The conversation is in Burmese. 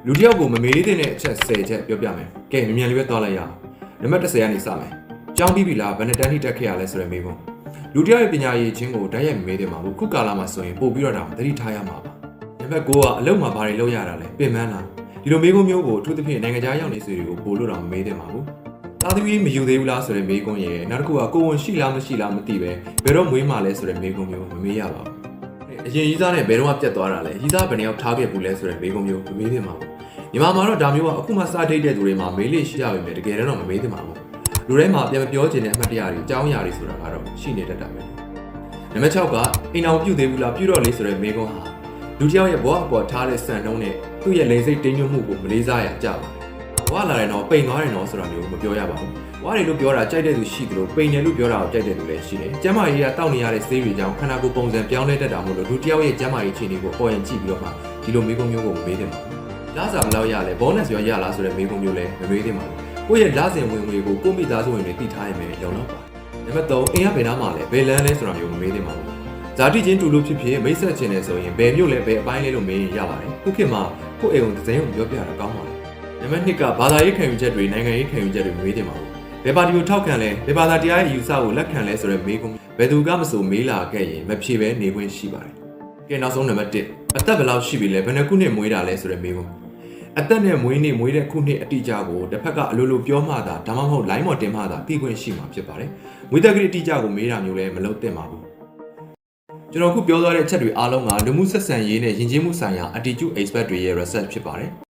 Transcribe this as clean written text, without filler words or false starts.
လူတစ်ယောက်ကိုမမေးတဲ့အချက်10ချက်ပြောပြမယ်ကဲမြန်လေးပဲသွားလိုက်ရအောင်နံပါတ်10ကနေစမယ်ကြောင်းပြီးပြီလားဘယ်နဲ့တန်းထိတက်ခဲ့ရလဲဆိုတဲ့မေးခွန်းလူတစ်ယောက်ရဲ့ပညာရည်ချင်းကိုဓာတ်ရိုက်မေးတယ်မှာဘူးခုကာလမှာဆိုရင်ပို့ပြီးတော့သတိထားရမှာပါနံပါတ်9ကအလုပ်မှာဘာတွေလုပ်ရတာလဲပြင်ပန်းလားဒီလိုမေးခွန်းမျိုးကိုအထူးသဖြင့်နိုင်ငံခြားရောက်နေသူတွေကိုပို့လို့တော့မမေးသင့်ပါဘူးသားသမီးမယူသေးဘူးလားဆိုတဲ့မေးခွန်းရဲ့နောက်တစ်ခုကကိုဝန်ရှိလားမရှိလားမသိပဲဘယ်တော့မွေးမှလဲဆိုတဲ့မေးခွန်းမျိုးမမေးရပါဘူးအရင်ရေးသားနဲ့ဘယ်တော့မှပြတ်သွားတာလဲရေးသားဘယ်နှယောက်ထားခဲ့ဘူးလဲဆိုတဲ့မေးခွန်းမျိုးမမေးသင့်ပါဘူးညီမမှာတော့ဒါမျိုးကအခုမှစဒိတ်တဲ့သူတွေမှာမေးလို့ရှိရပါမယ်တကယ်တော့မမေးသင့်ပါဘူးလူထဲမှာပြန်မပြောချင်တဲ့အမှတ်တရတွေအကြောင်းအရာတွေဆိုတာကတော့ရှိနေတတ်တာပဲနံပါတ်6ကအိမ်အောင်ပြုတ်သေးဘူးလားပြုတ်တော့လေးဆိုတဲ့မေးခွန်းဟာလူတစ်ယောက်ရဲ့ဘဝအပေါ်ထားတဲ့စံနှုန်းနဲ့သူ့ရဲ့လိမ်စိတ်တင်းညွတ်မှုကိုမလေးစားရကြပါဘူးဘဝလာတယ်တော့ပိန်သွားတယ်တော့ဆိုတာမျိုးမပြောရပါဘူးဘဝတွေလို့ပြောတာကြိုက်တဲ့သူရှိသလိုပိန်တယ်လို့ပြောတာကိုကြိုက်တဲ့သူလည်းရှိတယ်ကျမ်းမာရေးကတောက်နေရတဲ့ဆေးတွေကြောင့်ခန္ဓာကိုယ်ပုံစံပြောင်းလဲတတ်တာမို့လို့လူတစ်ယောက်ရဲ့ကျမ်းမာရေးအခြေအနေကိုပေါ်ရင်ကြည့်ပြီးတော့မှဒီလိုမေးခွန်းမျိုးကိုမမေးသင့်ပါဘူးလစာဘယ်လောက်ရလဲ bonus ရောရလားဆိုတဲ့မေးခွန်းမျိုးလည်းမမေးသင့်ပါဘူးကိုယ့်ရဲ့လစဉ်ဝင်ငွေကိုကိုမိသားစုဝင်တွေသိထားရင်ပဲလုံလောက်ပါနံပါတ်3အိမ်ကဘယ်နားမှာလဲဘယ်လမ်းလဲဆိုတာမျိုးမမေးသင့်ပါဘူးဇာတိချင်းတူလို့ဖြစ်ဖြစ်မိတ်ဆက်ခြင်းနဲ့ဆိုရင်ဘယ်မျိုးလဲဘယ်အပိုင်းလဲလို့မေးရင်ရပါတယ်ခုခေတ်မှာကိုယ့်အိမ်ကိုသတင်းကိုပြောပြတာကောင်းပါတယ်နံပါတ်2ကဘာသာရေးခံယူချက်တွေနိုင်ငံရေးခံယူချက်တွေမေးသင့်ပါဘူးဘယ်ပါတီကိုထောက်ခံလဲဘယ်ဘာသာတရားရဲ့ယူဆကိုလက်ခံလဲဆိုတဲ့မေးခွန်းဘယ်သူကမဆိုမေးလာခဲ့ရင်မဖြေဘဲနေခွင့်ရှိပါတယ်ကဲနောက်ဆုံးနံပါတ်1အသက်ဘယ်လောက်ရှိပြီလဲဘယ်နှခုနှစ်မွေးတာလဲဆိုတဲ့မေးခွန်းအသက်နဲ့မွေးနေ့မွေးတဲ့ခုနှစ်အတိအကျကိုတစ်ဖက်ကအလိုလိုပြောမှသာဒါမှမဟုတ် line ပေါ်တင်မှသာသိခွင့်ရှိမှာဖြစ်ပါတယ်။မွေးသက်ကလေးအတိအကျကိုမေးတာမျိုးလည်းမလုပ်သင့်ပါဘူး။ကျွန်တော်ခုပြောသွားတဲ့အချက်တွေအားလုံးကလူမှုဆက်ဆံရေးနဲ့ယဉ်ကျေးမှုဆိုင်ရာ attitude expert တွေရဲ့ research ဖြစ်ပါတယ်။